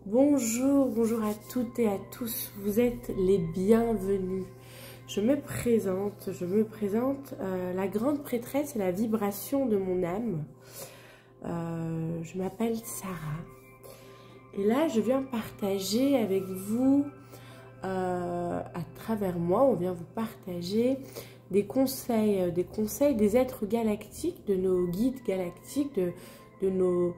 Bonjour, bonjour à toutes et à tous, vous êtes les bienvenus. Je me présente, la grande prêtresse et la vibration de mon âme. Je m'appelle Sarah. Et là, je viens partager avec vous, à travers moi, on vient vous partager des conseils des êtres galactiques, de nos guides galactiques, de nos...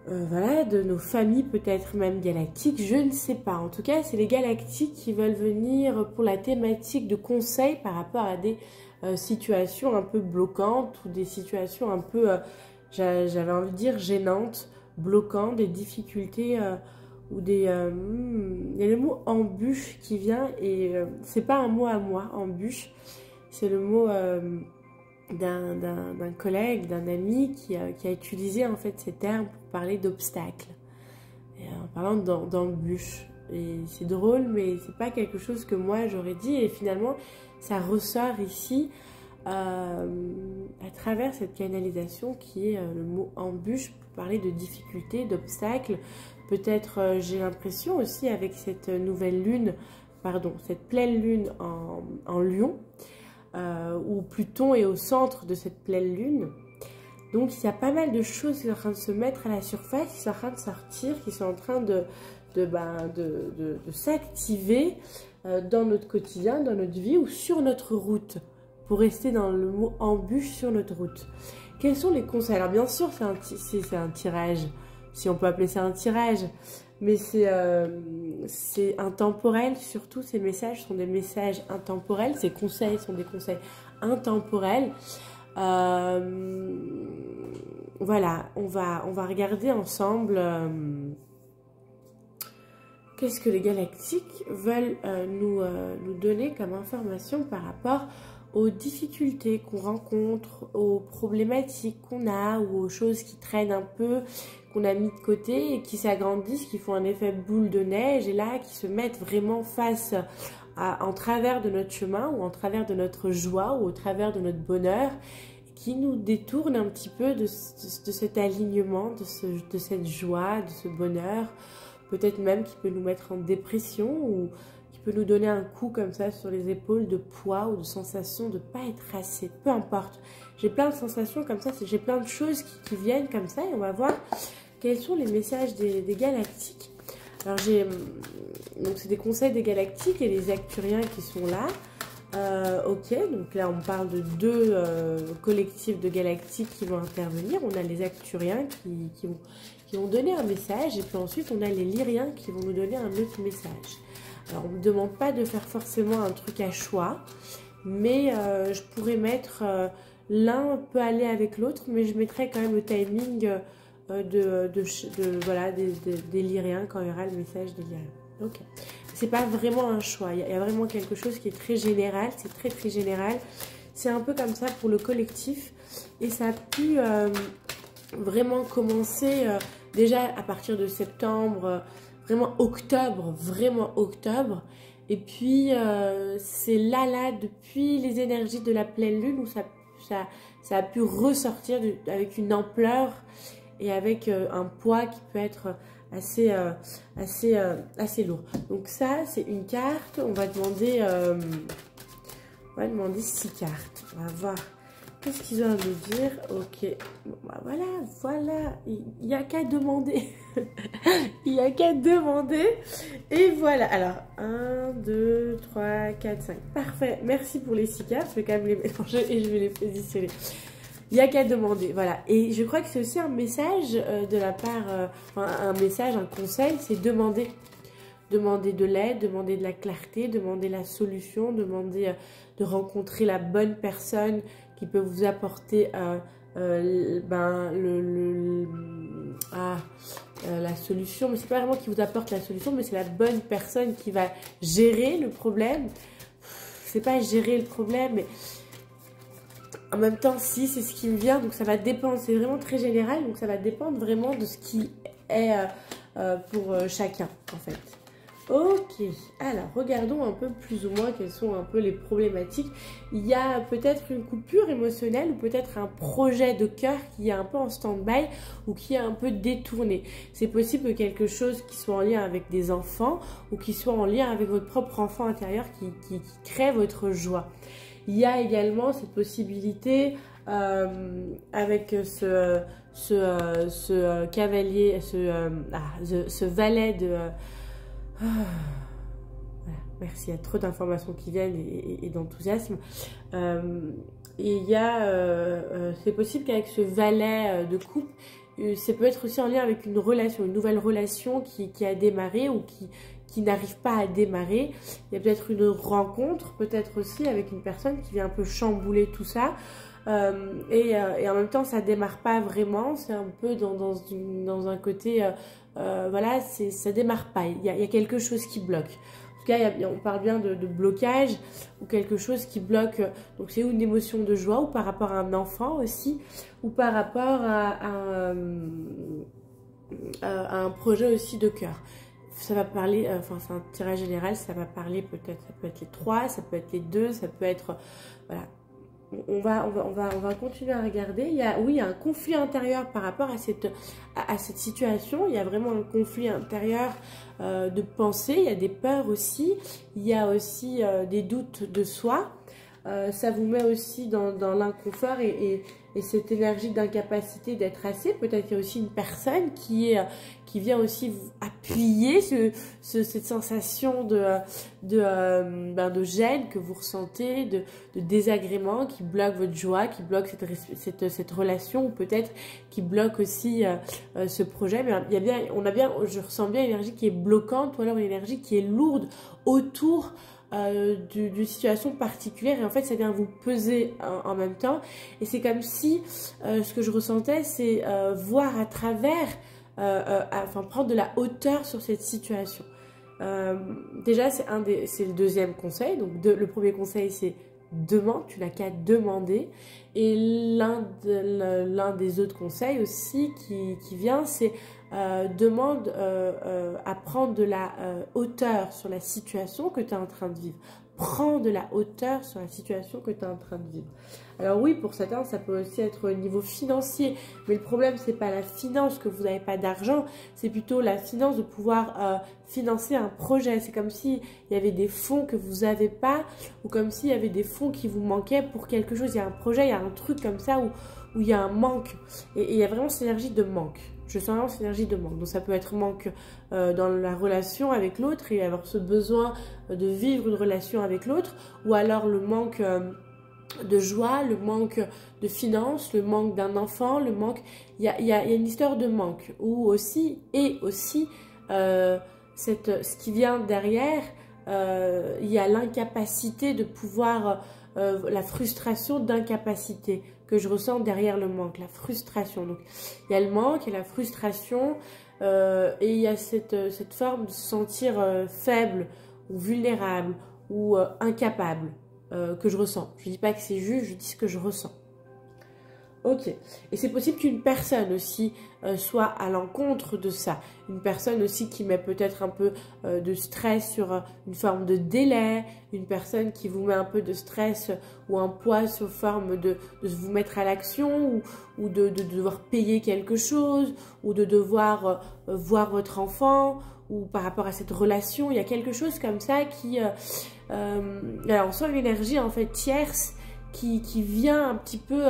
voilà, de nos familles peut-être même galactiques, je ne sais pas. En tout cas, c'est les galactiques qui veulent venir pour la thématique de conseils par rapport à des situations un peu bloquantes ou des situations un peu, j'avais envie de dire, gênantes, bloquantes, des difficultés ou des... il y a le mot embûche qui vient et c'est pas un mot à moi, embûche, c'est le mot... d'un collègue, d'un ami qui a utilisé en fait ces termes pour parler d'obstacles, en parlant d'embûches. Et c'est drôle, mais c'est pas quelque chose que moi j'aurais dit, et finalement ça ressort ici à travers cette canalisation qui est le mot embûche pour parler de difficultés, d'obstacles. Peut-être j'ai l'impression aussi avec cette nouvelle lune, pardon, cette pleine lune en Lion, où Pluton est au centre de cette pleine lune. Donc il y a pas mal de choses qui sont en train de se mettre à la surface, qui sont en train de sortir, qui sont en train de s'activer dans notre quotidien, dans notre vie ou sur notre route, pour rester dans le mot embûche, sur notre route. Quels sont les conseils? Alors bien sûr c'est un tirage, si on peut appeler ça un tirage, mais c'est intemporel. Surtout ces messages sont des messages intemporels, ces conseils sont des conseils intemporels. Voilà, on va regarder ensemble qu'est-ce que les galactiques veulent nous donner comme information par rapport aux difficultés qu'on rencontre, aux problématiques qu'on a ou aux choses qui traînent un peu, qu'on a mis de côté et qui s'agrandissent, qui font un effet boule de neige et là qui se mettent vraiment face en travers de notre chemin ou en travers de notre joie ou au travers de notre bonheur, qui nous détournent un petit peu de cet alignement, de cette joie, de ce bonheur, peut-être même qui peut nous mettre en dépression ou qui peut nous donner un coup comme ça sur les épaules de poids ou de sensation de ne pas être assez, peu importe. J'ai plein de sensations comme ça, j'ai plein de choses qui viennent comme ça et on va voir quels sont les messages des galactiques. Alors donc c'est des conseils des galactiques et les acturiens qui sont là. Ok, donc là on parle de deux collectifs de galactiques qui vont intervenir. On a les acturiens qui vont donner un message et puis ensuite on a les lyriens qui vont nous donner un autre message. Alors on ne me demande pas de faire forcément un truc à choix, mais je pourrais mettre... l'un peut aller avec l'autre, mais je mettrai quand même le timing voilà, des lyriens quand il y aura le message des lyriens. Ok. C'est pas vraiment un choix, il y a vraiment quelque chose qui est très général, c'est très très général. C'est un peu comme ça pour le collectif et ça a pu vraiment commencer déjà à partir de septembre, vraiment octobre. Et puis c'est là depuis les énergies de la pleine lune où ça a pu ressortir avec une ampleur et avec un poids qui peut être assez lourd. Donc ça, c'est une carte. On va demander 6 cartes. On va voir qu'est-ce qu'ils ont à nous dire. Ok, bon, bah voilà. Il n'y a qu'à demander. Il n'y a qu'à demander. Et voilà. Alors, 1, 2, 3, 4, 5. Parfait. Merci pour les 6 cartes. Je vais quand même les mélanger et je vais les positionner. Il n'y a qu'à demander, voilà. Et je crois que c'est aussi un message de la part, un conseil, c'est demander. Demander de l'aide, demander de la clarté, demander la solution, demander de rencontrer la bonne personne qui peut vous apporter la solution. Mais c'est pas vraiment qui vous apporte la solution, mais c'est la bonne personne qui va gérer le problème. C'est pas gérer le problème, mais... En même temps, si, c'est ce qui me vient, donc ça va dépendre, c'est vraiment très général, donc ça va dépendre vraiment de ce qui est pour chacun, en fait. Ok, alors regardons un peu plus ou moins quelles sont un peu les problématiques. Il y a peut-être une coupure émotionnelle ou peut-être un projet de cœur qui est un peu en stand-by ou qui est un peu détourné. C'est possible que quelque chose qui soit en lien avec des enfants ou qui soit en lien avec votre propre enfant intérieur qui crée votre joie. Il y a également cette possibilité avec ce cavalier, ce valet de... voilà, merci, il y a trop d'informations qui viennent et d'enthousiasme. Et il y a, c'est possible qu'avec ce valet de coupe, ça peut être aussi en lien avec une relation, une nouvelle relation qui a démarré ou qui n'arrive pas à démarrer. Il y a peut-être une rencontre, peut-être aussi avec une personne qui vient un peu chambouler tout ça. Et en même temps, ça démarre pas vraiment. C'est un peu dans un côté, voilà, ça démarre pas. Il y a quelque chose qui bloque. En tout cas, on parle bien de blocage ou quelque chose qui bloque. Donc, c'est une émotion de joie ou par rapport à un enfant aussi, ou par rapport à un projet aussi de cœur. Ça va parler, enfin c'est un tirage général, ça va parler peut-être, ça peut être les 3, ça peut être les 2, ça peut être, voilà. On va continuer à regarder. Il y a un conflit intérieur par rapport à cette situation. Il y a vraiment un conflit intérieur de pensée. Il y a des peurs aussi. Il y a aussi des doutes de soi. Ça vous met aussi dans l'inconfort et cette énergie d'incapacité d'être assez. Peut-être qu'il y a aussi une personne qui vient aussi appuyer cette sensation de gêne que vous ressentez, de désagrément qui bloque votre joie, qui bloque cette relation ou peut-être qui bloque aussi ce projet. Mais je ressens bien une énergie qui est bloquante ou alors une énergie qui est lourde autour d'une situation particulière et en fait ça vient vous peser en même temps et c'est comme si ce que je ressentais c'est voir à travers enfin prendre de la hauteur sur cette situation. Déjà c'est le deuxième conseil, donc le premier conseil c'est demande, tu n'as qu'à demander et l'un des autres conseils aussi qui vient c'est demande à prendre de la hauteur sur la situation que tu es en train de vivre. Prends de la hauteur sur la situation que tu es en train de vivre. Alors oui, pour certains, ça peut aussi être au niveau financier. Mais le problème, c'est pas la finance, que vous n'avez pas d'argent. C'est plutôt la finance de pouvoir financer un projet. C'est comme s'il y avait des fonds que vous n'avez pas ou comme s'il y avait des fonds qui vous manquaient pour quelque chose. Il y a un projet, il y a un truc comme ça où il y a un manque. Et il y a vraiment cette énergie de manque. Je sens vraiment cette énergie de manque. Donc ça peut être manque dans la relation avec l'autre et avoir ce besoin de vivre une relation avec l'autre. Ou alors le manque de joie, le manque de finances, le manque d'un enfant, le manque... Il y a une histoire de manque. Ou aussi, ce qui vient derrière, il y a l'incapacité de pouvoir... la frustration d'incapacité que je ressens derrière le manque, la frustration. Donc, il y a le manque et la frustration et il y a cette forme de se sentir faible ou vulnérable ou incapable que je ressens. Je ne dis pas que c'est juste, je dis ce que je ressens. Ok, et c'est possible qu'une personne aussi soit à l'encontre de ça. Une personne aussi qui met peut-être un peu de stress sur une forme de délai, une personne qui vous met un peu de stress ou un poids sous forme de vous mettre à l'action ou de devoir payer quelque chose ou de devoir voir votre enfant ou par rapport à cette relation. Il y a quelque chose comme ça qui... alors on sent une énergie en fait tierce qui vient un petit peu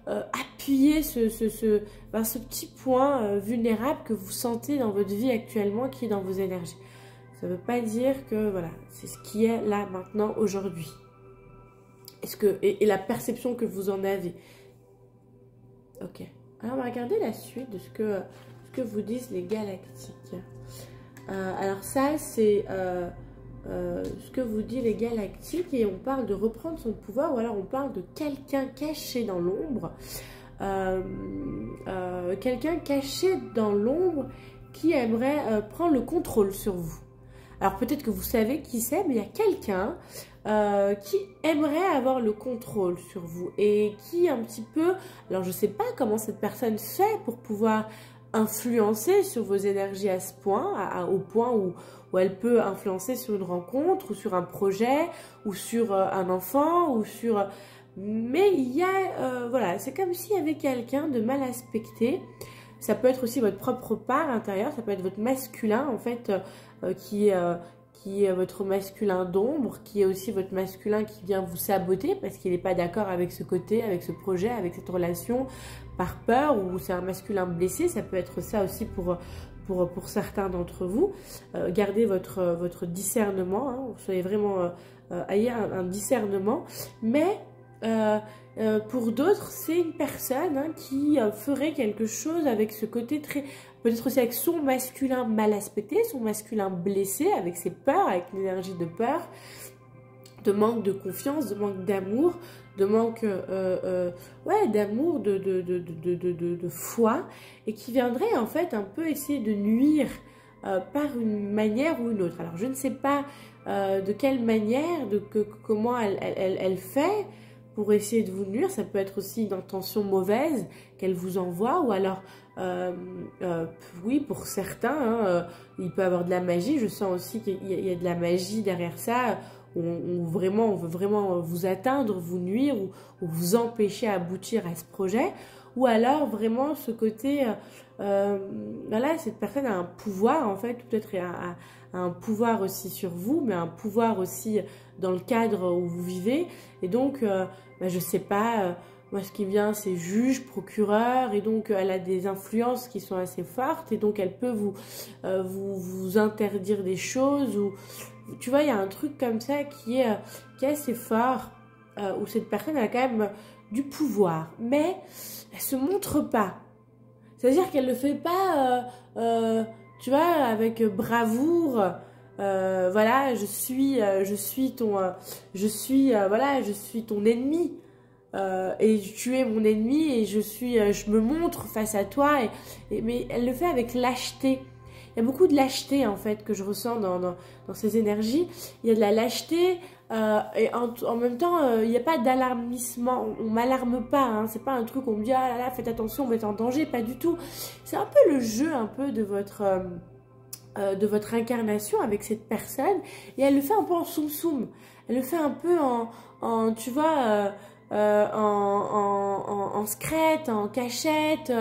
appuyer ce petit point vulnérable que vous sentez dans votre vie actuellement qui est dans vos énergies. Ça ne veut pas dire que voilà, c'est ce qui est là maintenant aujourd'hui. Et la perception que vous en avez. Ok. Alors on va regarder la suite de ce que vous disent les galactiques. Alors ça c'est... ce que vous dit les galactiques et on parle de reprendre son pouvoir ou alors on parle de quelqu'un caché dans l'ombre quelqu'un caché dans l'ombre qui aimerait prendre le contrôle sur vous. Alors peut-être que vous savez qui c'est, mais il y a quelqu'un qui aimerait avoir le contrôle sur vous et qui un petit peu, alors je sais pas comment cette personne fait pour pouvoir influencer sur vos énergies à ce point, au point où elle peut influencer sur une rencontre ou sur un projet ou sur un enfant ou sur... Mais il y a, voilà, c'est comme s'il y avait quelqu'un de mal aspecté. Ça peut être aussi votre propre part intérieure, ça peut être votre masculin en fait, qui est votre masculin d'ombre, qui est aussi votre masculin qui vient vous saboter parce qu'il n'est pas d'accord avec ce côté, avec ce projet, avec cette relation, par peur, ou c'est un masculin blessé. Ça peut être ça aussi pour certains d'entre vous. Gardez votre discernement, hein, soyez vraiment, ayez un discernement, mais pour d'autres, c'est une personne, hein, qui ferait quelque chose avec ce côté très... Peut-être aussi avec son masculin mal aspecté, son masculin blessé, avec ses peurs, avec l'énergie de peur, de manque de confiance, de manque d'amour, de manque ouais, d'amour, de foi, et qui viendrait en fait un peu essayer de nuire par une manière ou une autre. Alors je ne sais pas de quelle manière, comment elle fait pour essayer de vous nuire. Ça peut être aussi une intention mauvaise qu'elle vous envoie, ou alors oui, pour certains, hein, il peut y avoir de la magie. Je sens aussi qu'il y a de la magie derrière ça, où on veut vraiment vous atteindre, vous nuire, ou vous empêcher d'aboutir à ce projet. Ou alors vraiment ce côté, voilà, cette personne a un pouvoir en fait, peut-être un pouvoir aussi sur vous, mais un pouvoir aussi dans le cadre où vous vivez. Et donc, je sais pas, moi ce qui me vient c'est juge, procureur, et donc elle a des influences qui sont assez fortes, et donc elle peut vous interdire des choses, ou tu vois, il y a un truc comme ça qui est assez fort, où cette personne elle a quand même du pouvoir, mais elle se montre pas. C'est-à-dire qu'elle le fait pas, tu vois, avec bravoure. Voilà, je suis ton ennemi, et tu es mon ennemi, et je me montre face à toi, mais elle le fait avec lâcheté. Il y a beaucoup de lâcheté en fait que je ressens dans ces énergies. Il y a de la lâcheté, et en même temps il n'y a pas d'alarmissement. On m'alarme pas, hein. C'est pas un truc où on me dit ah là là faites attention, on va être en danger, pas du tout. C'est un peu le jeu un peu de votre incarnation avec cette personne, et elle le fait un peu en soum-soum, elle le fait un peu tu vois, en secrète, en cachette.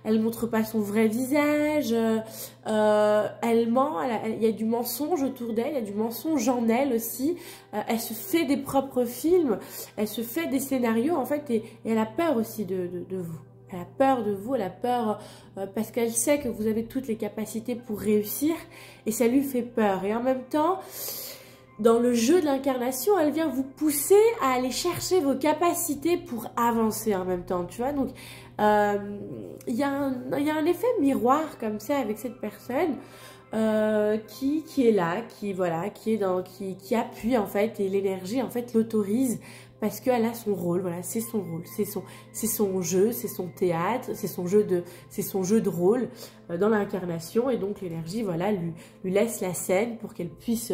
Elle montre pas son vrai visage, elle ment, il y a du mensonge autour d'elle, il y a du mensonge en elle aussi, elle se fait des propres films, elle se fait des scénarios en fait, et elle a peur aussi de vous. Elle a peur de vous, elle a peur parce qu'elle sait que vous avez toutes les capacités pour réussir, et ça lui fait peur. Et en même temps, dans le jeu de l'incarnation, elle vient vous pousser à aller chercher vos capacités pour avancer en même temps, tu vois. Donc, il y a un effet miroir comme ça avec cette personne qui est là, qui appuie en fait, et l'énergie en fait l'autorise, parce qu'elle a son rôle, voilà, c'est son rôle, c'est son jeu, c'est son théâtre, c'est son jeu de rôle dans l'incarnation, et donc l'énergie, voilà, lui laisse la scène pour qu'elle puisse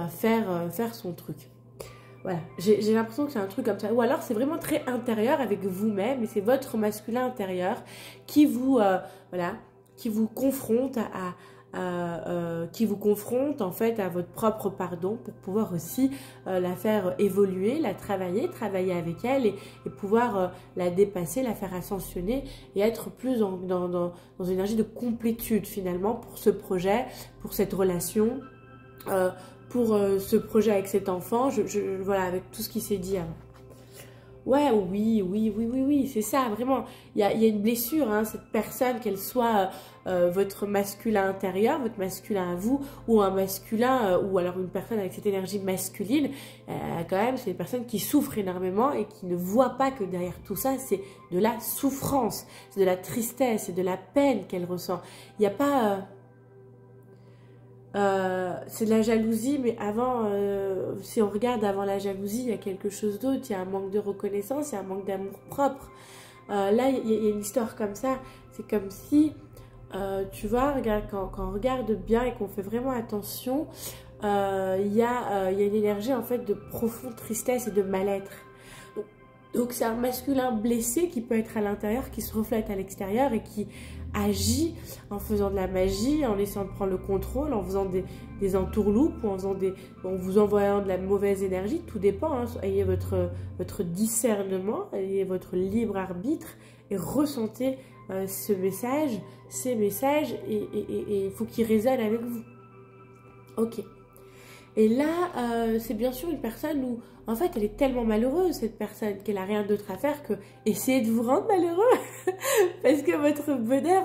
faire son truc. Voilà, j'ai l'impression que c'est un truc comme ça, ou alors c'est vraiment très intérieur avec vous-même, et c'est votre masculin intérieur qui vous, qui vous confronte en fait à votre propre pardon, pour pouvoir aussi la faire évoluer, la travailler avec elle, et pouvoir la dépasser, la faire ascensionner, et être plus dans une énergie de complétude finalement pour ce projet, pour cette relation, pour ce projet avec cet enfant, voilà, avec tout ce qui s'est dit avant. Ouais, oui, c'est ça, vraiment. Il y a une blessure, hein, cette personne, qu'elle soit votre masculin intérieur, votre masculin à vous, ou un masculin, ou alors une personne avec cette énergie masculine, quand même, c'est une personne qui souffre énormément, et qui ne voit pas que derrière tout ça, c'est de la souffrance, c'est de la tristesse, c'est de la peine qu'elle ressent. Il n'y a pas... c'est de la jalousie, mais avant, si on regarde avant la jalousie, il y a quelque chose d'autre. Il y a un manque de reconnaissance, il y a un manque d'amour propre. Là, il y a une histoire comme ça. C'est comme si, tu vois, regarde, quand on regarde bien et qu'on fait vraiment attention, il y a une énergie en fait de profonde tristesse et de mal-être. Donc c'est un masculin blessé qui peut être à l'intérieur, qui se reflète à l'extérieur, et qui agit en faisant de la magie, en essayant de prendre le contrôle, en faisant des entourloupes ou en vous envoyant de la mauvaise énergie. Tout dépend, hein. Ayez votre discernement, ayez votre libre arbitre et ressentez ces messages et il faut qu'ils résonnent avec vous. Ok. Et là, c'est bien sûr une personne où, en fait, elle est tellement malheureuse, cette personne, qu'elle n'a rien d'autre à faire que essayer de vous rendre malheureux. Parce que votre bonheur,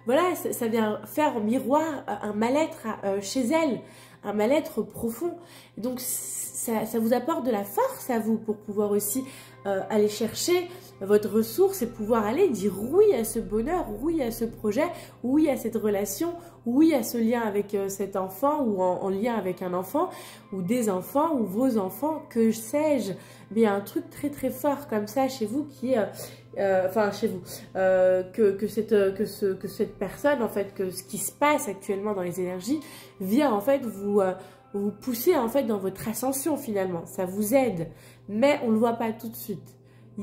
voilà, ça vient faire en miroir un mal-être chez elle, un mal-être profond. Donc, ça vous apporte de la force à vous pour pouvoir aussi aller chercher votre ressource et pouvoir aller dire oui à ce bonheur, oui à ce projet, oui à cette relation, oui à ce lien avec cet enfant ou en lien avec un enfant ou des enfants ou vos enfants, que sais-je. Mais il y a un truc très très fort comme ça chez vous qui est, enfin chez vous, que cette personne, en fait, que ce qui se passe actuellement dans les énergies vient en fait vous pousser en fait dans votre ascension finalement. Ça vous aide, mais on ne le voit pas tout de suite.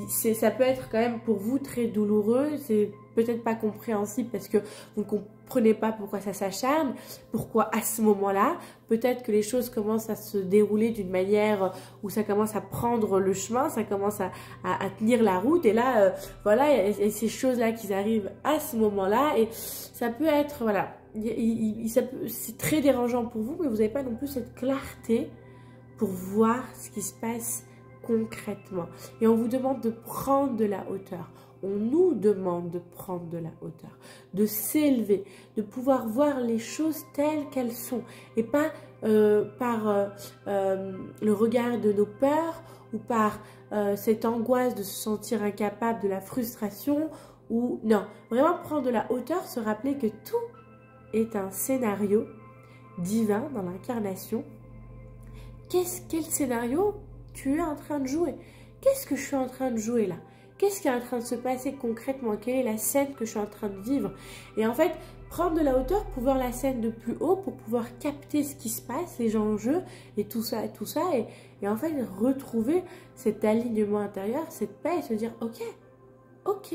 Ça peut être quand même pour vous très douloureux, c'est peut-être pas compréhensible parce que vous ne comprenez pas pourquoi ça s'acharne, pourquoi à ce moment-là, peut-être que les choses commencent à se dérouler d'une manière où ça commence à prendre le chemin, ça commence à tenir la route et là, voilà, il y a ces choses-là qui arrivent à ce moment-là et ça peut être, voilà, c'est très dérangeant pour vous, mais vous n'avez pas non plus cette clarté pour voir ce qui se passe concrètement. Et on vous demande de prendre de la hauteur. On nous demande de prendre de la hauteur, de s'élever, de pouvoir voir les choses telles qu'elles sont et pas par le regard de nos peurs ou par cette angoisse de se sentir incapable, de la frustration ou non. Vraiment prendre de la hauteur, se rappeler que tout est un scénario divin dans l'incarnation. Quel scénario tu es en train de jouer? Qu'est-ce que je suis en train de jouer là? Qu'est-ce qui est en train de se passer concrètement? Quelle est la scène que je suis en train de vivre? Et en fait, prendre de la hauteur pour voir la scène de plus haut, pour pouvoir capter ce qui se passe, les enjeux et tout ça, et en fait retrouver cet alignement intérieur, cette paix et se dire ok,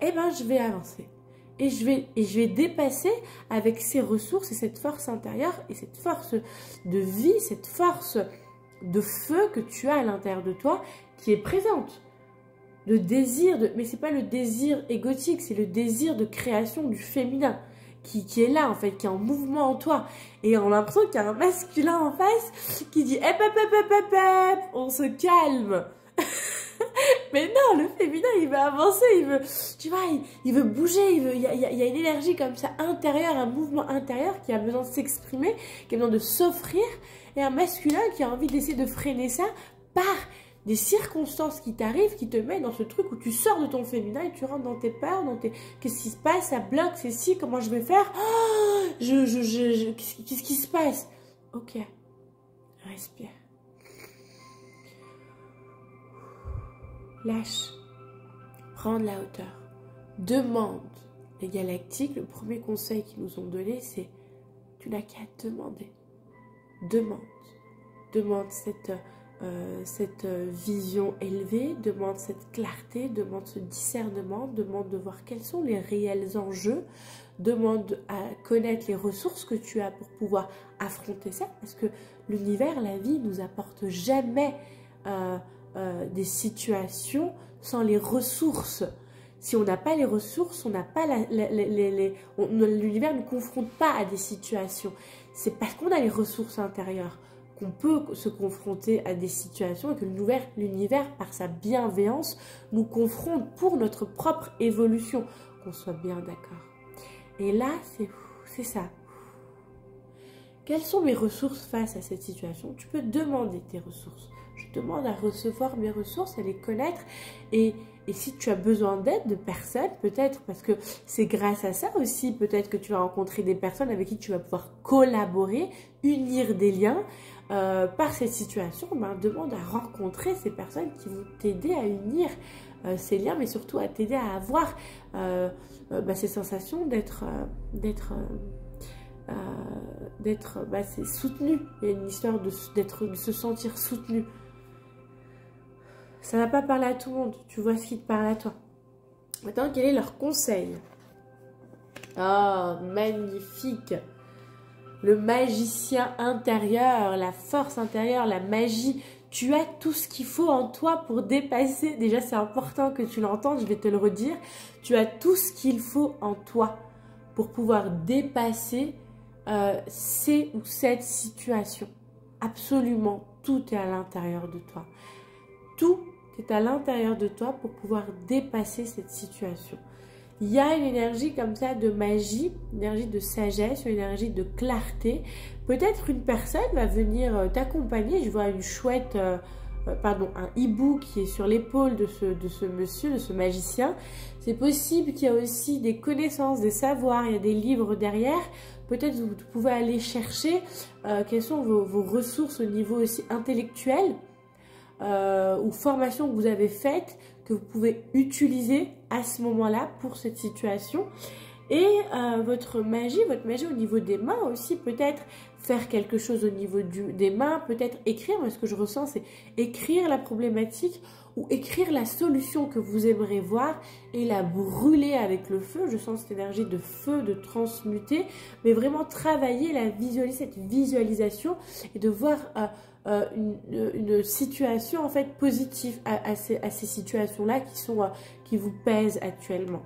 eh ben je vais avancer. Et je vais dépasser avec ces ressources et cette force intérieure et cette force de vie, cette force de feu que tu as à l'intérieur de toi qui est présente. Le désir, mais c'est pas le désir égotique, c'est le désir de création du féminin qui est là en fait, qui est en mouvement en toi. Et on a l'impression qu'il y a un masculin en face qui dit on se calme. Mais non, le féminin, il veut avancer, tu vois, il veut bouger, il y a une énergie comme ça intérieure, un mouvement intérieur qui a besoin de s'exprimer, qui a besoin de s'offrir, et un masculin qui a envie d'essayer de freiner ça par des circonstances qui t'arrivent, qui te mettent dans ce truc où tu sors de ton féminin et tu rentres dans tes peurs, qu'est-ce qui se passe, ça bloque, c'est si, comment je vais faire, qu'est-ce qui se passe? Ok, respire. Lâche, prends de la hauteur, demande. Les galactiques, le premier conseil qu'ils nous ont donné, c'est tu n'as qu'à demander. Demande cette vision élevée, demande cette clarté, demande ce discernement, demande de voir quels sont les réels enjeux, demande à connaître les ressources que tu as pour pouvoir affronter ça, parce que l'univers, la vie, nous apporte jamais des situations sans les ressources. Si on n'a pas les ressources, on n'a pas l'univers ne nous confronte pas à des situations. C'est parce qu'on a les ressources intérieures qu'on peut se confronter à des situations et que l'univers, par sa bienveillance, nous confronte pour notre propre évolution. Qu'on soit bien d'accord. Et là, c'est ça. Quelles sont mes ressources face à cette situation? Tu peux demander tes ressources. Je demande à recevoir mes ressources, à les connaître. Et si tu as besoin d'aide de personnes, peut-être parce que c'est grâce à ça aussi, peut-être que tu vas rencontrer des personnes avec qui tu vas pouvoir collaborer, unir des liens. Par cette situation, demande à rencontrer ces personnes qui vont t'aider à unir ces liens, mais surtout à t'aider à avoir ces sensations d'être soutenu. Il y a une histoire de se sentir soutenu. Ça ne va pas parler à tout le monde. Tu vois ce qui te parle à toi. Maintenant, quel est leur conseil? Oh, magnifique. Le magicien intérieur, la force intérieure, la magie. Tu as tout ce qu'il faut en toi pour dépasser. Déjà, c'est important que tu l'entendes, je vais te le redire. Tu as tout ce qu'il faut en toi pour pouvoir dépasser ces ou cette situation. Absolument, tout est à l'intérieur de toi. Tout est à l'intérieur de toi pour pouvoir dépasser cette situation. Il y a une énergie comme ça de magie, une énergie de sagesse, une énergie de clarté. Peut-être une personne va venir t'accompagner. Je vois une chouette, un hibou qui est sur l'épaule de ce monsieur, de ce magicien. C'est possible qu'il y a aussi des connaissances, des savoirs, il y a des livres derrière. Peut-être vous pouvez aller chercher quelles sont vos ressources au niveau aussi intellectuel ou formation que vous avez faite, que vous pouvez utiliser à ce moment-là pour cette situation. Et votre magie au niveau des mains aussi, peut-être faire quelque chose au niveau des mains, peut-être écrire. Moi, ce que je ressens, c'est écrire la problématique ou écrire la solution que vous aimeriez voir et la brûler avec le feu. Je sens cette énergie de feu, de transmuter, mais vraiment travailler cette visualisation et de voir une situation en fait positive à ces situations-là qui vous pèsent actuellement.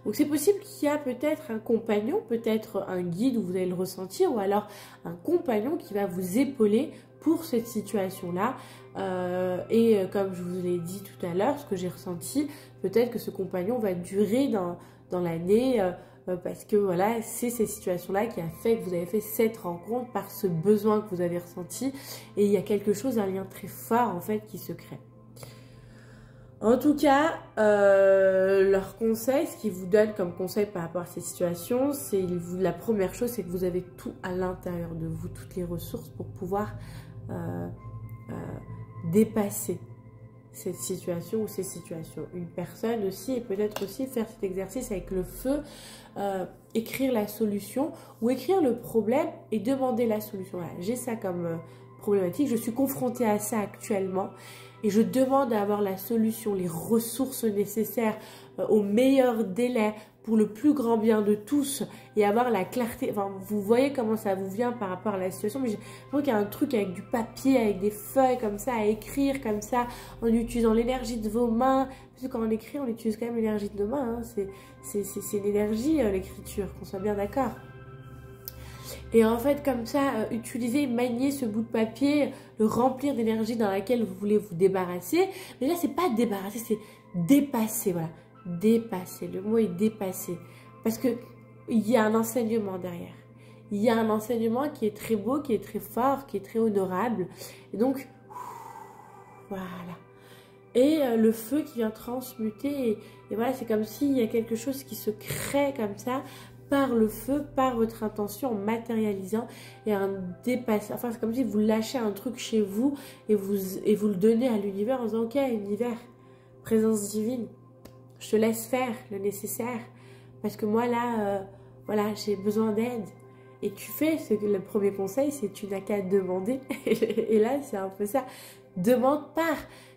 Donc c'est possible qu'il y a peut-être un compagnon, peut-être un guide où vous allez le ressentir, ou alors un compagnon qui va vous épauler pour cette situation-là. Et comme je vous l'ai dit tout à l'heure, ce que j'ai ressenti, peut-être que ce compagnon va durer dans l'année, parce que voilà, c'est cette situation-là qui a fait que vous avez fait cette rencontre par ce besoin que vous avez ressenti. Et il y a quelque chose, un lien très fort en fait qui se crée. En tout cas, leur conseil, ce qu'ils vous donnent comme conseil par rapport à ces situations, c'est la première chose, c'est que vous avez tout à l'intérieur de vous, toutes les ressources pour pouvoir dépasser cette situation ou ces situations. Une personne aussi, et peut-être aussi faire cet exercice avec le feu, écrire la solution ou écrire le problème et demander la solution. Voilà, j'ai ça comme problématique, je suis confrontée à ça actuellement. Et je demande à avoir la solution, les ressources nécessaires au meilleur délai pour le plus grand bien de tous et avoir la clarté. Enfin, vous voyez comment ça vous vient par rapport à la situation. Mais j'ai l'impression qu'il y a un truc avec du papier, avec des feuilles comme ça, à écrire comme ça, en utilisant l'énergie de vos mains. Parce que quand on écrit, on utilise quand même l'énergie de nos mains. Hein. C'est une énergie, l'écriture, qu'on soit bien d'accord. Et en fait, comme ça, utiliser, manier ce bout de papier, le remplir d'énergie dans laquelle vous voulez vous débarrasser. Mais là, c'est pas débarrasser, c'est dépasser, voilà. Dépasser, le mot est dépasser. Parce que il y a un enseignement derrière. Il y a un enseignement qui est très beau, qui est très fort, qui est très honorable. Et donc, voilà. Et le feu qui vient transmuter. Et voilà, c'est comme s'il y a quelque chose qui se crée comme ça, par le feu, par votre intention, en matérialisant et un dépassement. Enfin, c'est comme si vous lâchez un truc chez vous et vous le donnez à l'univers en disant « Ok, univers, présence divine, je te laisse faire le nécessaire parce que moi là, voilà, j'ai besoin d'aide. » Et tu fais le premier conseil, c'est tu n'as qu'à demander. Et là, c'est un peu ça. Demande par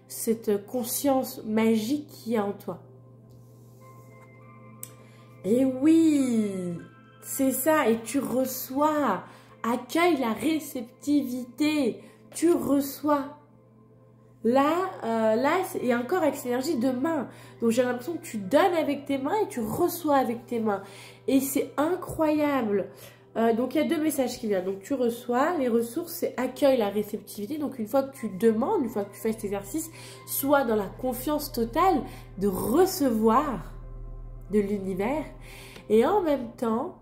cette conscience magique qui est en toi. Et oui, c'est ça, et tu reçois, accueille la réceptivité, tu reçois. Là, et encore avec cette énergie de main. Donc j'ai l'impression que tu donnes avec tes mains et tu reçois avec tes mains. Et c'est incroyable. Donc il y a deux messages qui viennent. Donc tu reçois, les ressources, c'est accueille la réceptivité. Donc une fois que tu demandes, une fois que tu fais cet exercice, sois dans la confiance totale de recevoir de l'univers. Et en même temps,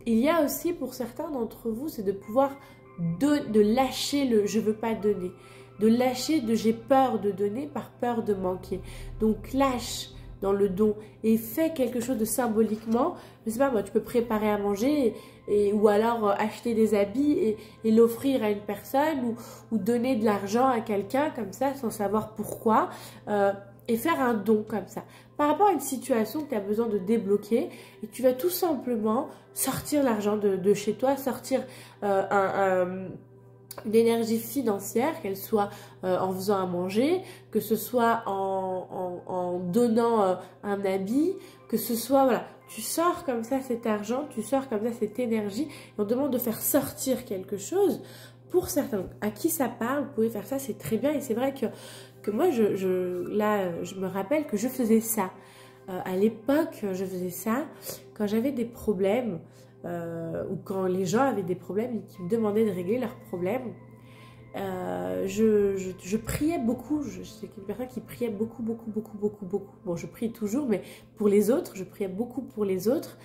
il y a aussi pour certains d'entre vous, c'est de pouvoir de lâcher le je veux pas donner, de lâcher de j'ai peur de donner par peur de manquer. Donc lâche dans le don et fais quelque chose de symboliquement. Je sais pas moi, tu peux préparer à manger ou alors acheter des habits et l'offrir à une personne ou donner de l'argent à quelqu'un comme ça sans savoir pourquoi. Et faire un don comme ça, par rapport à une situation que tu as besoin de débloquer, et tu vas tout simplement sortir l'argent de chez toi, sortir une énergie financière, qu'elle soit en faisant à manger, que ce soit en donnant un habit, que ce soit, voilà, tu sors comme ça cet argent, tu sors comme ça cette énergie, et on demande de faire sortir quelque chose. Pour certains, à qui ça parle, vous pouvez faire ça, c'est très bien. Et c'est vrai que moi, je me rappelle que je faisais ça. À l'époque, je faisais ça quand j'avais des problèmes, ou quand les gens avaient des problèmes et qui me demandaient de régler leurs problèmes. Je priais beaucoup. Je suis une personne qui priait beaucoup. Bon, je prie toujours, mais pour les autres, je priais beaucoup pour les autres.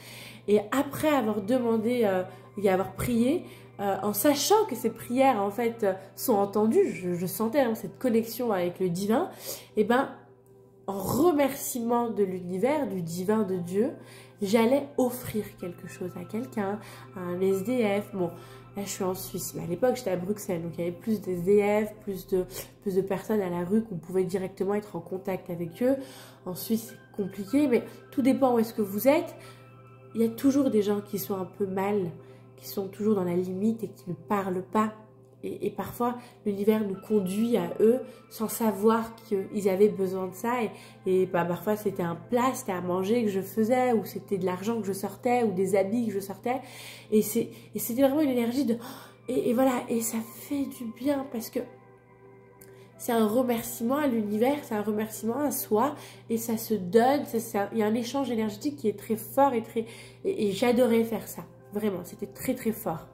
Et après avoir demandé et avoir prié, en sachant que ces prières en fait sont entendues, je sentais cette connexion avec le divin, et ben en remerciement de l'univers, du divin, de Dieu, j'allais offrir quelque chose à quelqu'un, à un SDF. Bon, là je suis en Suisse, mais à l'époque j'étais à Bruxelles, donc il y avait plus de SDF, plus de personnes à la rue qu'on pouvait directement être en contact avec eux. En Suisse c'est compliqué, mais tout dépend où est-ce que vous êtes. Il y a toujours des gens qui sont un peu mal, qui sont toujours dans la limite et qui ne parlent pas. Et parfois, l'univers nous conduit à eux sans savoir qu'ils avaient besoin de ça. Et bah, parfois, c'était un plat, c'était à manger que je faisais, ou c'était de l'argent que je sortais, ou des habits que je sortais. Et c'était vraiment une énergie de... Et voilà, et ça fait du bien parce que c'est un remerciement à l'univers, c'est un remerciement à soi, et ça se donne, il y a un échange énergétique qui est très fort et j'adorais faire ça, vraiment, c'était très très fort.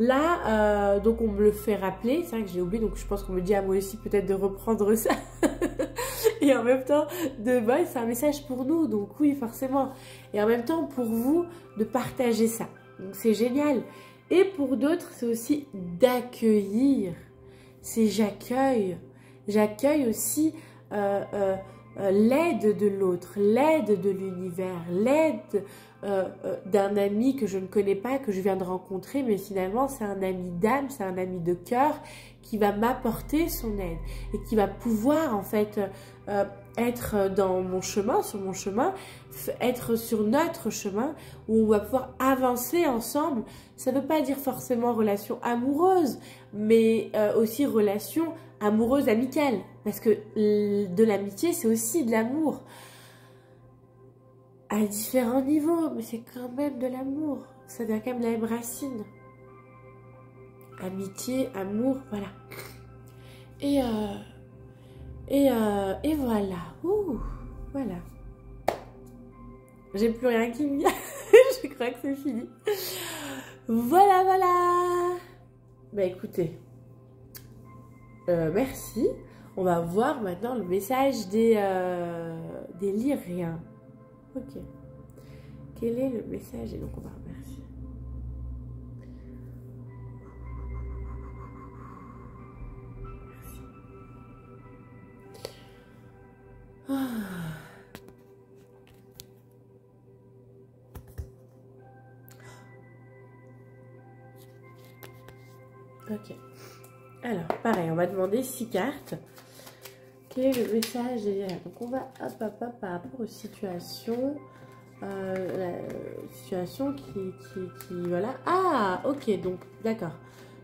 Là, donc on me le fait rappeler, c'est vrai que j'ai oublié, donc je pense qu'on me dit à moi aussi peut-être de reprendre ça. Et en même temps, c'est un message pour nous, donc oui, forcément. Et en même temps, pour vous, de partager ça. Donc c'est génial. Et pour d'autres, c'est aussi d'accueillir. C'est j'accueille. J'accueille aussi l'aide de l'autre, l'aide de l'univers, l'aide d'un ami que je ne connais pas, que je viens de rencontrer, mais finalement c'est un ami d'âme, c'est un ami de cœur qui va m'apporter son aide et qui va pouvoir en fait être dans mon chemin, sur mon chemin, être sur notre chemin où on va pouvoir avancer ensemble. Ça ne veut pas dire forcément relation amoureuse, mais aussi relation amoureuse amicale, parce que de l'amitié c'est aussi de l'amour. À différents niveaux, mais c'est quand même de l'amour. Ça vient quand même de la même racine. Amitié, amour, voilà. Et voilà. Ouh, voilà. J'ai plus rien qui me vient. Je crois que c'est fini. Voilà, voilà. Bah écoutez. Merci. On va voir maintenant le message des Lyriens. Ok. Quel est le message? Et donc on va remercier. Merci. Ah. Ok. Alors, pareil, on va demander 6 cartes. Quel est le message derrière? Donc on va par rapport aux situations. La situation qui voilà. Ah, ok, donc d'accord.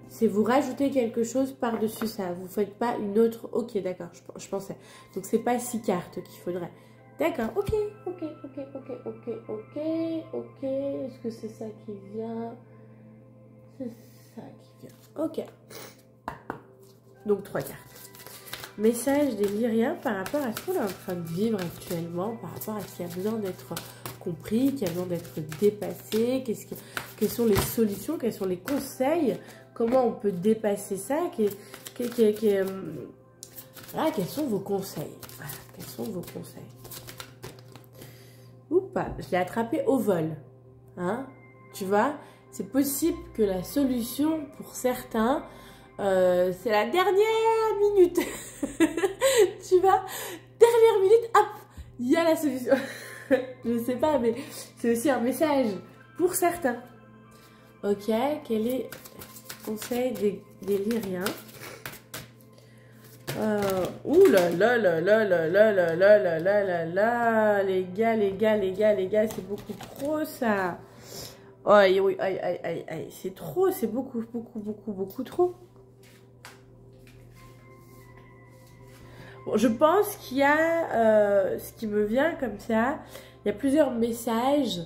C'est vous rajoutez quelque chose par-dessus ça. Vous faites pas une autre. Ok, d'accord, je pensais. Donc c'est pas 6 cartes qu'il faudrait. D'accord, ok. Est-ce que c'est ça qui vient? C'est ça qui vient. Ok. Donc 3 cartes. Message des Lyriens par rapport à ce qu'on est en train de vivre actuellement, par rapport à ce qui a besoin d'être compris, qui a besoin d'être dépassé, quelles sont les solutions, quels sont les conseils, comment on peut dépasser ça, voilà, quels sont vos conseils, voilà, quels sont vos conseils. Oups, je l'ai attrapé au vol, hein, tu vois, c'est possible que la solution pour certains, c'est la dernière minute. Tu vois, dernière minute, hop, il y a la solution. Je sais pas, mais c'est aussi un message pour certains. Ok, quel est le conseil des Lyriens? Ouh là là là là là là là là là là là là, les gars, c'est beaucoup trop ça. Aïe, oui, aïe, c'est trop, c'est beaucoup trop. Bon, je pense qu'il y a, ce qui me vient comme ça, il y a plusieurs messages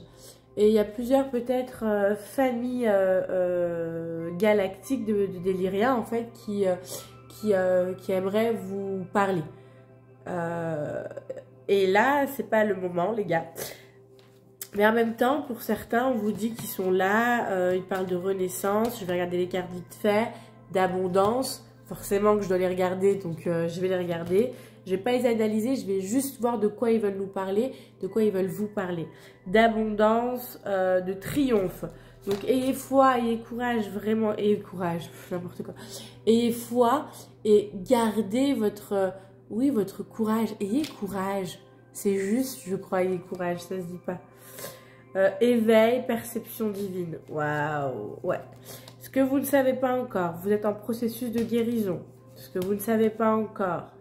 et il y a plusieurs peut-être familles galactiques de Déliriens en fait qui aimeraient vous parler. Et là, c'est pas le moment, les gars. Mais en même temps, pour certains, on vous dit qu'ils sont là, ils parlent de renaissance, je vais regarder les cartes vite fait, d'abondance, forcément que je dois les regarder, donc je vais les regarder. Je vais pas les analyser, je vais juste voir de quoi ils veulent nous parler, de quoi ils veulent vous parler. D'abondance, de triomphe. Donc ayez foi, ayez courage, vraiment, ayez courage, n'importe quoi. Ayez foi et gardez votre, oui, votre courage, ayez courage. C'est juste, je crois, ayez courage, ça se dit pas. Éveil, perception divine. Waouh, ouais. Ce que vous ne savez pas encore, vous êtes en processus de guérison. Ce que vous ne savez pas encore,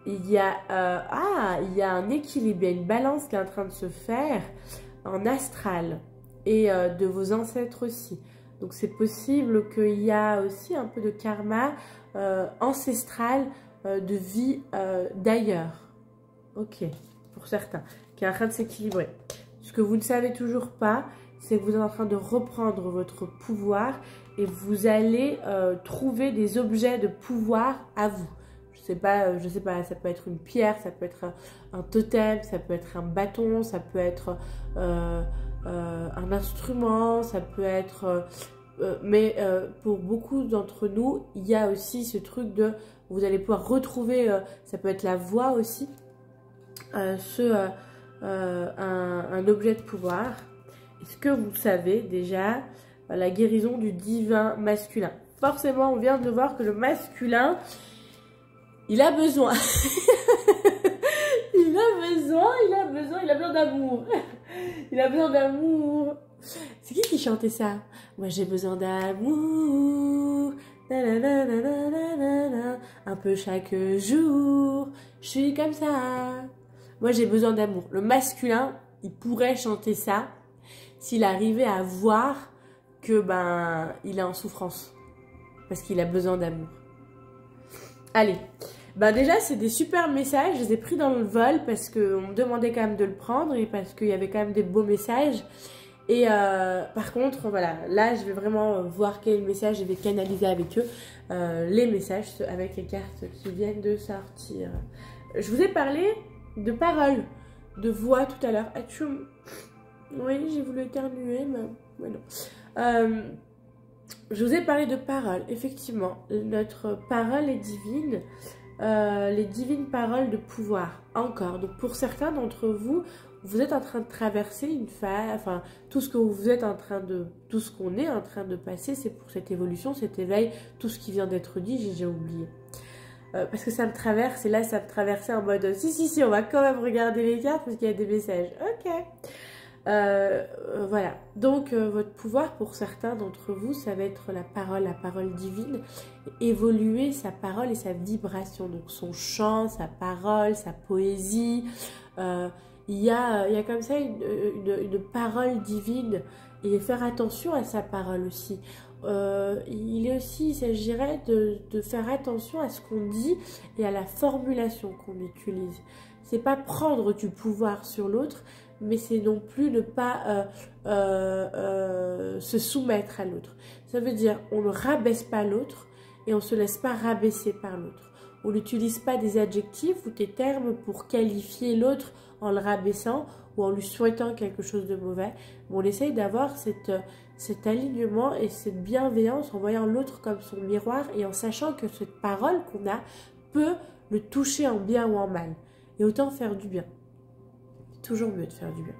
il y a un équilibre, il y a une balance qui est en train de se faire en astral et de vos ancêtres aussi. Donc c'est possible qu'il y a aussi un peu de karma ancestral de vie d'ailleurs. Ok, pour certains, qui est en train de s'équilibrer. Ce que vous ne savez toujours pas, c'est que vous êtes en train de reprendre votre pouvoir et vous allez trouver des objets de pouvoir à vous. Je sais pas, ça peut être une pierre, ça peut être un totem, ça peut être un bâton, ça peut être un instrument, ça peut être... mais pour beaucoup d'entre nous, il y a aussi ce truc de... Vous allez pouvoir retrouver, ça peut être la voix aussi, un objet de pouvoir. Est-ce que vous savez déjà la guérison du divin masculin? Forcément, on vient de voir que le masculin, il a besoin. il a besoin d'amour. Il a besoin d'amour. C'est qui chantait ça? Moi, j'ai besoin d'amour. Un peu chaque jour. Je suis comme ça. Moi, j'ai besoin d'amour. Le masculin, il pourrait chanter ça s'il arrivait à voir que il est en souffrance. Parce qu'il a besoin d'amour. Allez. Déjà, c'est des super messages. Je les ai pris dans le vol parce qu'on me demandait quand même de le prendre et parce qu'il y avait quand même des beaux messages. Et par contre, voilà, là, je vais vraiment voir quel message je vais canaliser avec eux. Les messages avec les cartes qui viennent de sortir. Je vous ai parlé de paroles, de voix tout à l'heure. Oui, j'ai voulu éternuer, mais non. Je vous ai parlé de paroles, effectivement. Notre parole est divine. Les divines paroles de pouvoir, encore. Donc pour certains d'entre vous, vous êtes en train de traverser une phase, enfin tout ce que vous êtes en train de, tout ce qu'on est en train de passer, c'est pour cette évolution, cet éveil, tout ce qui vient d'être dit, j'ai oublié. Parce que ça me traverse, et là ça me traversait en mode si, on va quand même regarder les cartes parce qu'il y a des messages. Ok. Voilà. Donc votre pouvoir pour certains d'entre vous, ça va être la parole divine, évoluer sa parole et sa vibration, donc son chant, sa parole, sa poésie. Il y a comme ça une parole divine et faire attention à sa parole aussi. Il s'agirait de faire attention à ce qu'on dit et à la formulation qu'on utilise. C'est pas prendre du pouvoir sur l'autre, mais c'est non plus ne pas se soumettre à l'autre. Ça veut dire on ne rabaisse pas l'autre et on ne se laisse pas rabaisser par l'autre. On n'utilise pas des adjectifs ou des termes pour qualifier l'autre en le rabaissant ou en lui souhaitant quelque chose de mauvais. Mais on essaye d'avoir cet alignement et cette bienveillance en voyant l'autre comme son miroir et en sachant que cette parole qu'on a peut le toucher en bien ou en mal. Et autant faire du bien. Toujours mieux de faire du bien.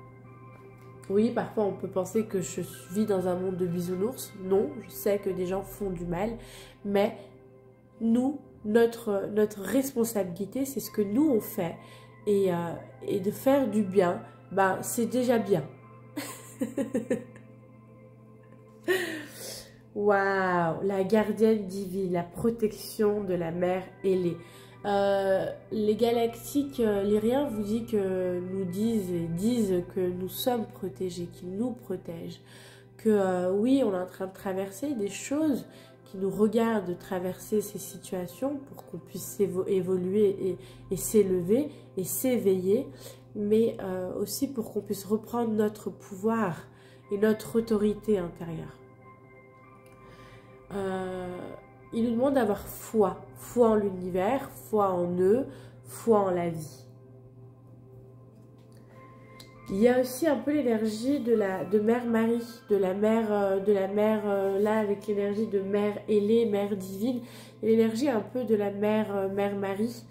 Oui, parfois on peut penser que je vis dans un monde de bisounours. Non, je sais que des gens font du mal, mais nous, notre responsabilité, c'est ce que nous on fait. Et de faire du bien, c'est déjà bien. Waouh, la gardienne divine, la protection de la mère ailée. Les galactiques lyriens vous disent que nous sommes protégés, qu'ils nous protègent, que oui, on est en train de traverser des choses qui nous regardent traverser ces situations pour qu'on puisse évoluer et s'élever et s'éveiller, mais aussi pour qu'on puisse reprendre notre pouvoir et notre autorité intérieure. Il nous demande d'avoir foi, foi en l'univers, foi en eux, foi en la vie. Il y a aussi un peu l'énergie de Mère Marie, de la mère là avec l'énergie de Mère ailée, Mère divine, et l'énergie un peu de la Mère Marie,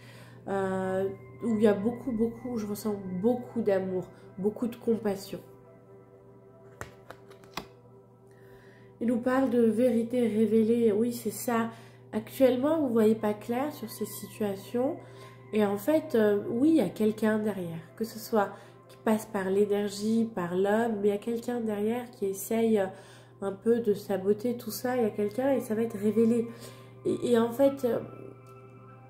où il y a beaucoup, je ressens beaucoup d'amour, beaucoup de compassion. Il nous parle de vérité révélée, oui c'est ça. Actuellement vous ne voyez pas clair sur ces situations, et en fait oui il y a quelqu'un derrière, que ce soit passe par l'énergie, par l'homme, mais il y a quelqu'un derrière qui essaye un peu de saboter tout ça, il y a quelqu'un et ça va être révélé. Et en fait,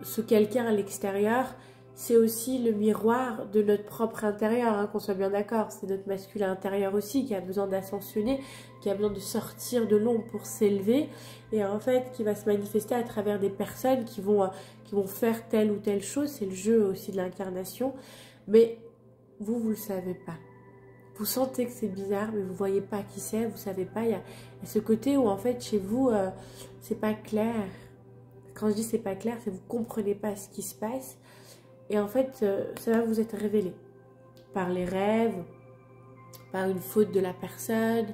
ce quelqu'un à l'extérieur, c'est aussi le miroir de notre propre intérieur, hein, qu'on soit bien d'accord, c'est notre masculin intérieur aussi qui a besoin d'ascensionner, qui a besoin de sortir de l'ombre pour s'élever, et en fait qui va se manifester à travers des personnes qui vont faire telle ou telle chose, c'est le jeu aussi de l'incarnation, mais vous ne le savez pas. Vous sentez que c'est bizarre, mais vous ne voyez pas qui c'est, vous ne savez pas. Il y a ce côté où en fait chez vous, c'est pas clair. Quand je dis c'est pas clair, c'est que vous ne comprenez pas ce qui se passe. Et en fait, ça va vous être révélé. Par les rêves, par une faute de la personne,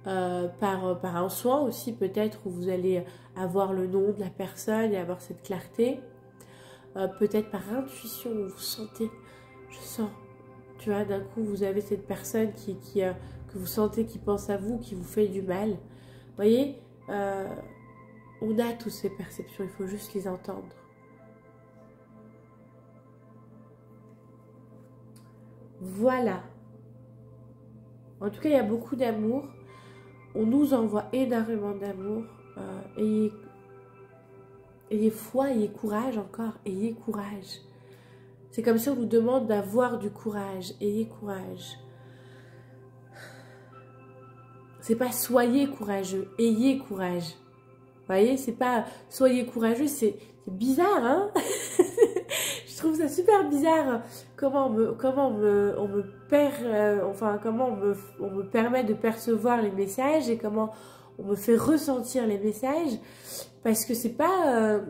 par un soin aussi peut-être où vous allez avoir le nom de la personne et avoir cette clarté. Peut-être par intuition, où vous sentez, je sens. Tu vois, d'un coup, vous avez cette personne que vous sentez qui pense à vous, qui vous fait du mal. Vous voyez, on a toutes ces perceptions, il faut juste les entendre. Voilà. En tout cas, il y a beaucoup d'amour. On nous envoie énormément d'amour. Ayez foi, ayez courage encore. Ayez courage. C'est comme si on nous demande d'avoir du courage. Ayez courage. C'est pas soyez courageux, ayez courage. Vous voyez, c'est pas soyez courageux, c'est bizarre, hein. Je trouve ça super bizarre. Comment on me permet de percevoir les messages et comment on me fait ressentir les messages, parce que c'est pas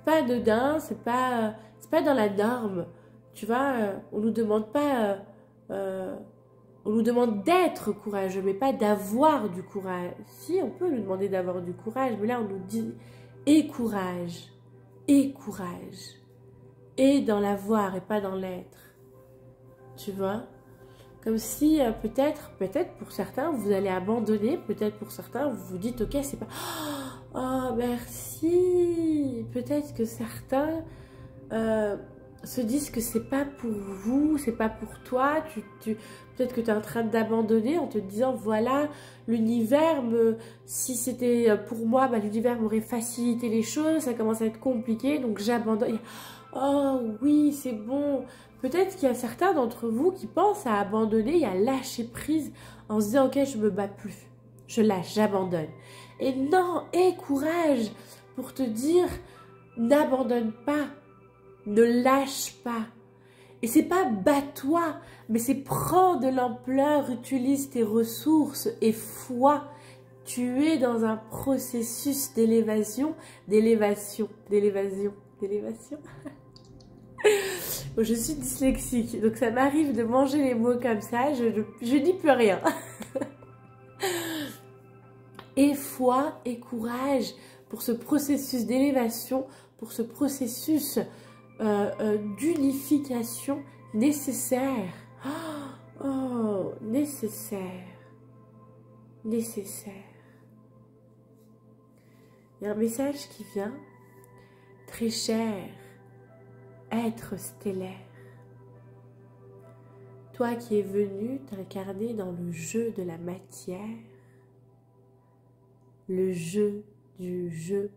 anodin, c'est pas dans la norme, tu vois. On nous demande pas, on nous demande d'être courageux, mais pas d'avoir du courage. Si, on peut nous demander d'avoir du courage, mais là on nous dit et courage, et dans l'avoir et pas dans l'être, tu vois. Comme si peut-être pour certains vous allez abandonner, peut-être pour certains vous vous dites ok c'est pas, oh merci, peut-être que certains se disent que c'est pas pour vous, c'est pas pour toi, peut-être que tu es en train d'abandonner en te disant voilà, l'univers si c'était pour moi, bah, l'univers m'aurait facilité les choses, ça commence à être compliqué donc j'abandonne. Oh oui, c'est bon. Peut-être qu'il y a certains d'entre vous qui pensent à abandonner et à lâcher prise en se disant ok, je me bats plus, je lâche, j'abandonne. Et non, aie courage pour te dire n'abandonne pas, ne lâche pas. Et c'est pas bats-toi, mais c'est prends de l'ampleur, utilise tes ressources et foi. Tu es dans un processus d'élévation. Je suis dyslexique, donc ça m'arrive de manger les mots comme ça, je dis plus rien. Et foi et courage pour ce processus d'élévation, pour ce processus d'unification nécessaire. Oh, nécessaire. Nécessaire. Il y a un message qui vient, très cher, être stellaire. Toi qui es venu t'incarner dans le jeu de la matière, le jeu du jeu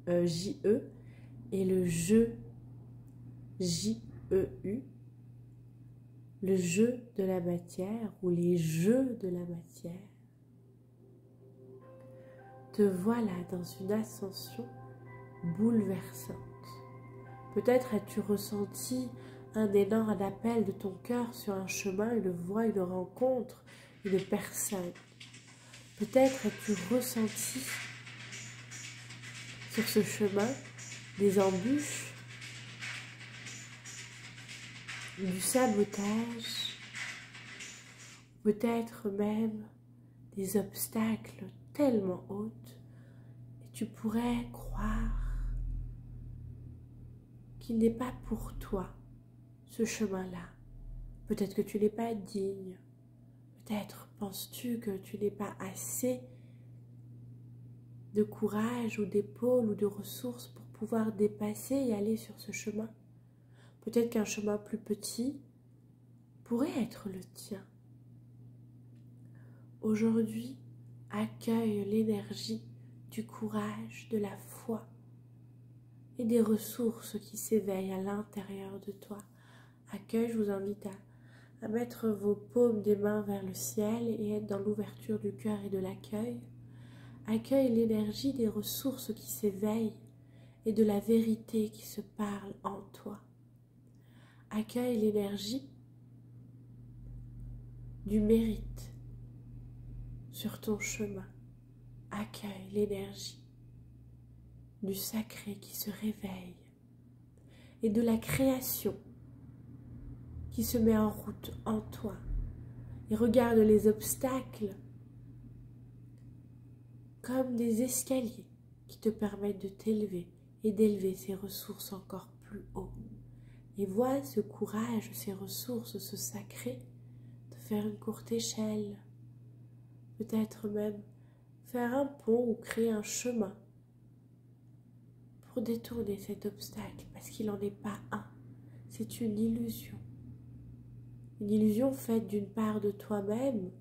J-E et le jeu J-E-U, le jeu de la matière ou les jeux de la matière. Te voilà dans une ascension bouleversante. Peut-être as-tu ressenti un énorme appel de ton cœur sur un chemin, une voie, une rencontre, une personne. Peut-être as-tu ressenti sur ce chemin des embûches, du sabotage, peut-être même des obstacles tellement hauts et tu pourrais croire qu'il n'est pas pour toi ce chemin-là. Peut-être que tu n'es pas digne, peut-être penses-tu que tu n'es pas assez de courage ou d'épaule ou de ressources pour pouvoir dépasser et aller sur ce chemin. Peut-être qu'un chemin plus petit pourrait être le tien. Aujourd'hui, accueille l'énergie du courage, de la foi et des ressources qui s'éveillent à l'intérieur de toi. Accueille, je vous invite à mettre vos paumes des mains vers le ciel et être dans l'ouverture du cœur et de l'accueil. Accueille l'énergie des ressources qui s'éveillent et de la vérité qui se parle en toi. Accueille l'énergie du mérite sur ton chemin. Accueille l'énergie du sacré qui se réveille et de la création qui se met en route en toi. Et regarde les obstacles comme des escaliers qui te permettent de t'élever et d'élever ces ressources encore plus haut. Et vois ce courage, ces ressources, ce sacré, te faire une courte échelle, peut-être même faire un pont ou créer un chemin pour détourner cet obstacle, parce qu'il n'en est pas un, c'est une illusion. Une illusion faite d'une part de toi-même,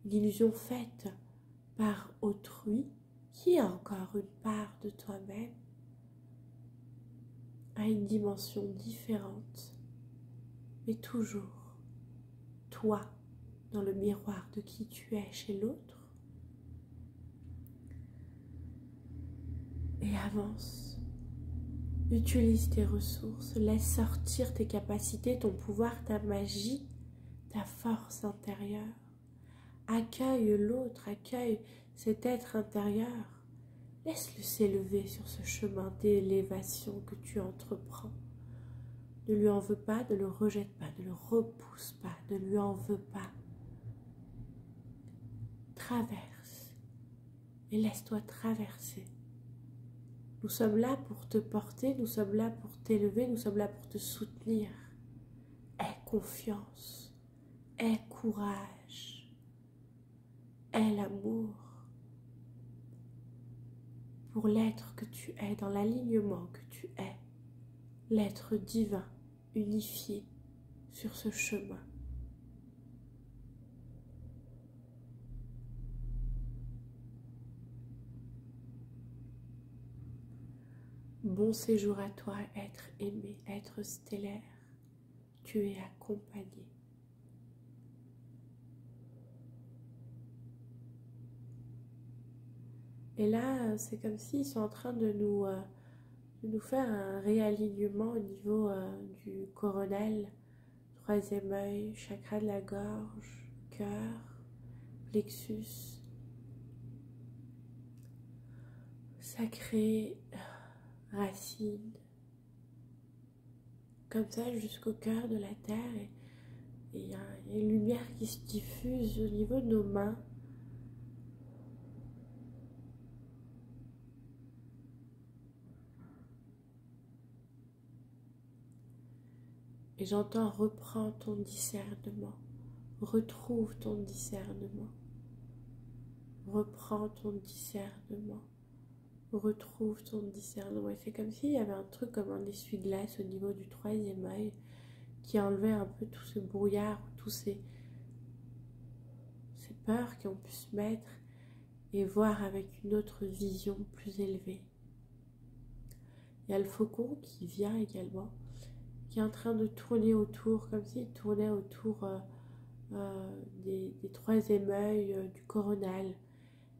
une illusion faite par autrui, qui est encore une part de toi-même, à une dimension différente, mais toujours toi dans le miroir de qui tu es chez l'autre. Et avance, utilise tes ressources, laisse sortir tes capacités, ton pouvoir, ta magie, ta force intérieure. Accueille l'autre, accueille cet être intérieur. Laisse-le s'élever sur ce chemin d'élévation que tu entreprends. Ne lui en veux pas, ne le rejette pas, ne le repousse pas, ne lui en veux pas. Traverse et laisse-toi traverser. Nous sommes là pour te porter, nous sommes là pour t'élever, nous sommes là pour te soutenir. Aie confiance, aie courage, aie l'amour pour l'être que tu es, dans l'alignement que tu es, l'être divin, unifié sur ce chemin. Bon séjour à toi, être aimé, être stellaire. Tu es accompagné. Et là, c'est comme s'ils sont en train de nous faire un réalignement au niveau du coronal, troisième œil, chakra de la gorge, cœur, plexus, sacré, racine, comme ça jusqu'au cœur de la terre. Et il y a une lumière qui se diffuse au niveau de nos mains. Et j'entends: reprends ton discernement, retrouve ton discernement, reprends ton discernement, retrouve ton discernement. Et c'est comme s'il y avait un truc comme un essuie-glace au niveau du troisième œil qui enlevait un peu tout ce brouillard, tous ces peurs qu'on pu se mettre et voir avec une autre vision plus élevée. Il y a le faucon qui vient également, qui est en train de tourner autour, comme s'il tournait autour des troisième œil, du coronal,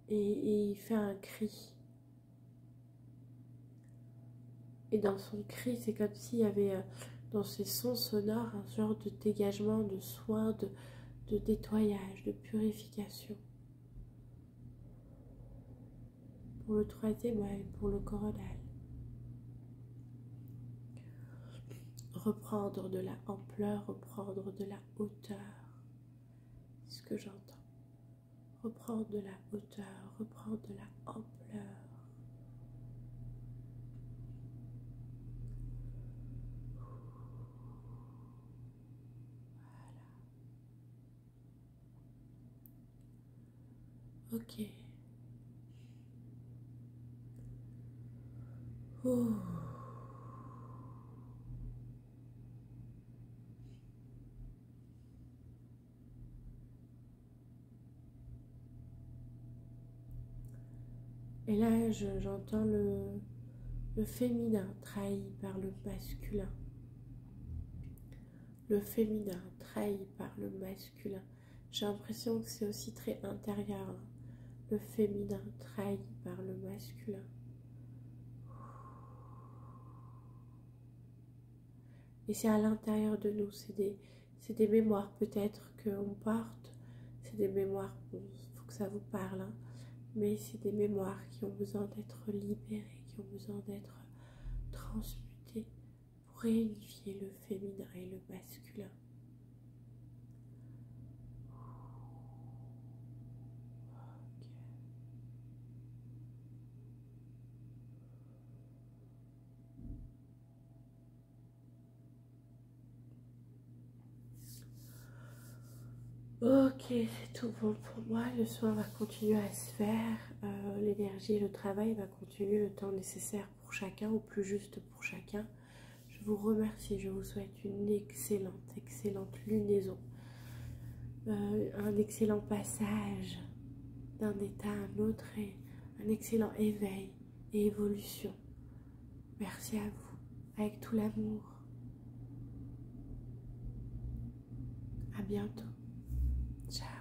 et il fait un cri. Et dans son cri, c'est comme s'il y avait dans ces sons sonores un genre de dégagement, de soin, de nettoyage, de purification. Pour le troisième œil, pour le coronal. Reprendre de la ampleur, reprendre de la hauteur. C'est ce que j'entends. Reprendre de la hauteur, reprendre de la ampleur. Voilà. Ok. Ouh. Et là, j'entends le féminin trahi par le masculin. Le féminin trahi par le masculin. J'ai l'impression que c'est aussi très intérieur. Hein. Le féminin trahi par le masculin. Et c'est à l'intérieur de nous. C'est des mémoires peut-être qu'on porte. C'est des mémoires, il faut que ça vous parle. Hein. Mais c'est des mémoires qui ont besoin d'être libérées, qui ont besoin d'être transmutées pour réunifier le féminin et le masculin. Ok, c'est tout bon pour moi. Le soin va continuer à se faire. L'énergie et le travail va continuer le temps nécessaire pour chacun, ou plus juste pour chacun. Je vous remercie. Je vous souhaite une excellente lunaison. Un excellent passage d'un état à un autre et un excellent éveil et évolution. Merci à vous. Avec tout l'amour. À bientôt. Ciao.